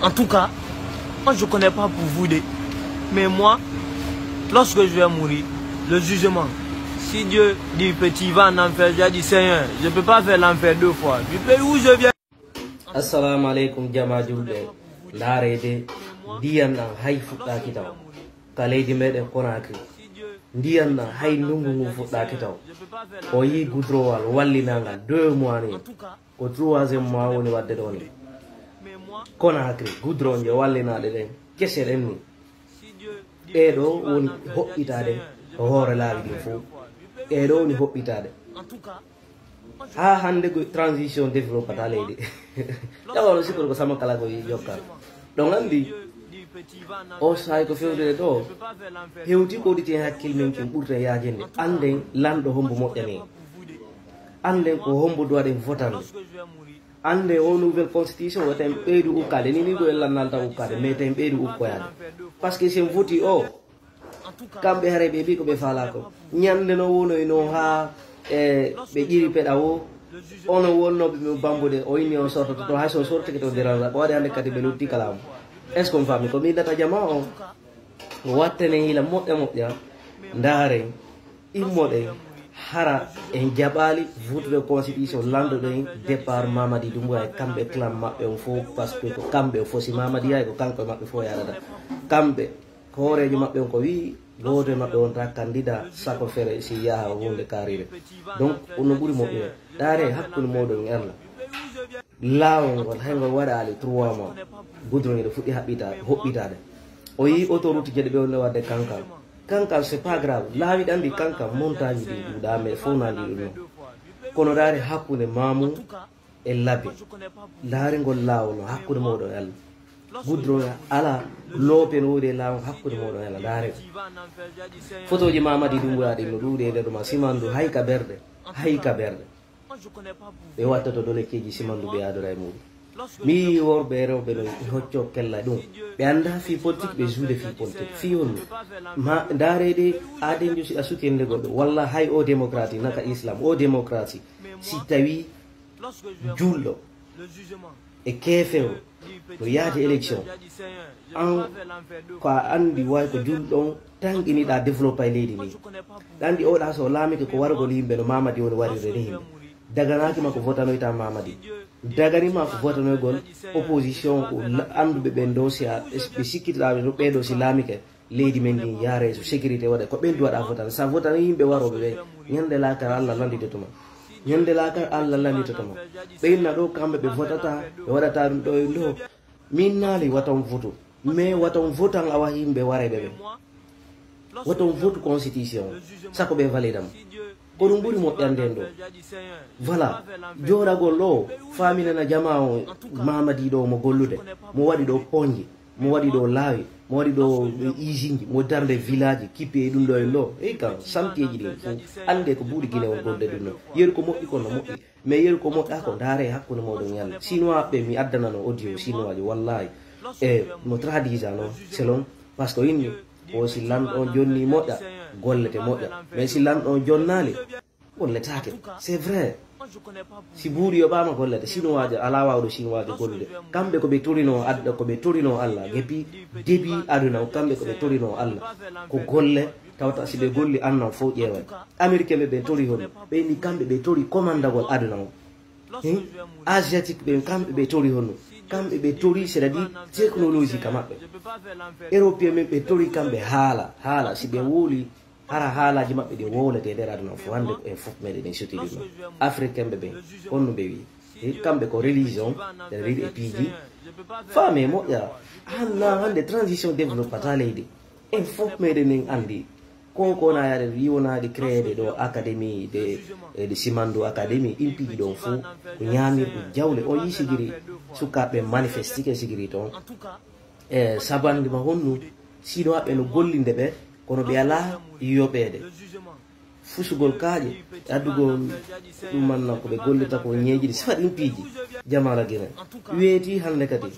En tout cas, moi je ne connais pas pour vous, mais moi, lorsque je vais mourir, le jugement, si Dieu dit petit va en enfer, j'ai dit Seigneur, je ne peux pas faire l'enfer 2 fois. Du pays où je viens. Assalamu alaikum jama julɓe laarede ndiyan ɗan hay fuɗɗaki taw ka leydi meɗen Conakry ndiyan ɗan hay ndungu ngu fuɗɗaki taw o yi goudrowal wallinagal 2 mois ni ko 3e mois woni wadde ɗo ni Conakry goudron je wallinaɗe ɗen kese ɗen ni ɗeɗo woni hoɓɓitade o hoore laawi ɗin fof ɗeɗo woni hoɓɓitade ha hande ko transition développata leydi ƴawano sikkoto ko sama kala ko yokkal ɗon andi o sahay ko fewdede ɗo hewti ko ɗiti hen hakkille men kin ɓurten yajende anden lanɗo hombo moƴƴani anden ko hombo duwaɗen votande ande o nouvelle constitution o ten ɓeydu ukkade ni ko en lannalta ukkade mais ten ɓeydu ukkoyade par ce que sen voti o kamɓe haare ɓe ɓi ko ɓe faala ko ñande no wonoyno ha ɓe ƴiri peɗa o ono wonnoɓe ɓe bambude o inni on sortoto to hay son sortike to dérange ko waɗi hande kadi ɓe lutti kalamu est ce qu'on fammi ko min data jama o wattane hiila moƴƴa moƴƴa ndaaren immoɗen hara en jaɓali voutude constitution landoɗen départ Mamadi Doumbouya e kamɓe clan maɓɓe on fof par ce que ko kamɓe fosi Mamadi hay ko kanko e maɓɓe fof yarata kamɓe ko hoorejo maɓɓe on ko wi goto e maɓɓe on ta candidat sako fere si yaha hunde karire donc ono ɓuuri moƴƴude ɗaare hakkude moɗon e Allah laawol ngol haygol waɗali 3 mois goudron ɗe fuɗɗi hoɓɓitade o yi autoroute jeɗe ɓe wonde wadde kankal c'est pas grave laawi ɗandi kankal montagne ɗi ɗuɗa mais fof nandi ɗum noon kono ɗaare hakkude Mamou e Labe laarigol laawol no hakkude moɗon e Allah goudron ala loope no woni e laawol hakkude moɗon e Allah ndaare photo ji Mamadi Doumbouya ɗi no ɗuuɗi e nder ɗuma simandu hay ka ɓerde ɓe watta to dolekkeji simandu ɓe yadora e muɗum mi worɓe e rewɓe no hocco kella ɗum ɓe anda fi politique ɓe juude fi politique fi hollu ma ndaarede adenjo si a sukende goɗɗo walla hay o démocratie naka islam o démocratie si tawi julɗo e keefewo to yaade élection an ko a andi way ko julɗon tanqiniɗa développé leydi ni ɗandi oɗa so laamike ko wargol yimɓe no Mamadi woni warirde ni yimɓe daganakima ko votanoyta Mamadi daganima ko votanoygol opposition ko anduɓe ɓen dow si ɓe sikkitaɓe no ɓeɗo si laamike leydi men ndi yaare so sécurité waɗa ko ɓen duwaɗa votane sa votane yimɓe waroɓe ɓe ñande lakar Allah landidetuma ñande lakar Allah landidetuma ɓe inna ɗo kamɓe ɓe votata ɓe waɗata ɗum ɗo e ɗo min naali waton votu mais waton votan awa yimɓe wareɓe ɓe waton votu constitution sako ɓe validam ko ɗum ɓuuri moƴƴanden ɗo voilà joɗagol ɗo faminana jama o Mamadi ɗo mo gollude mo waɗi ɗo poñji mo waɗi ɗo laawi mo waɗi ɗo usine mo darde village kippi e ɗum ɗo e ɗo eyi kam samtieji ɗin fof ande ko ɓuuri guine on golde ɗum ɗon yeru ko moƴƴi kono moƴƴi mais yeru ko moƴƴa ko ndaare hakkude moɗon yalla chinois ɓe mi addanano audio chinois ji wallahi e mo tradisa noon selon par ce que inni o si lanɗon jonni moƴƴa gollete moƴƴa mais si lanɗon jonnali golletake c'est vrai si buuri yoɓama gollete chinois jo ala wawɗo chinois jo gollude kamɓe koɓe torino adda koɓe torino Allah depuis début aduna o kamɓe koɓe torino Allah ko golle tawta si ɓe golli annan fof ƴeewat américain ɓe tori hono ɓeyni kamɓe ɓe tori commandagol aduna o asiatique ɓe kamɓe ɓe tori hono kamɓe ɓe tori c'est à dire technologie ka maɓɓe européen men ɓe tori kamɓe haala si ɓe wooli hara haalaji maɓɓe ɗi wowlete e nder aduna fo hande en fof meɗen en sotiri ɗum africain ɓe ɓen honno ɓe wi kamɓe ko religion ɓe reɗi e piiji faame moƴƴa hanna hande transition développata leydi en fof meɗen en andi ko na yaade wiwonaɗi créede ɗo académie de simandu académie ɗin piiji ɗon fo ko ñamirɗum jawle o yi sigiri sukaɓe manifestike sigiri toon e sabandima honnu sino haɓɓe no gollinde ɓe kono ɓe ala yoɓede fusugol kaaƴe addugol ɗum manna ko ɓe gollita ko ñeejiɗi sifa ɗin piiji jamala guine weeti hande kadi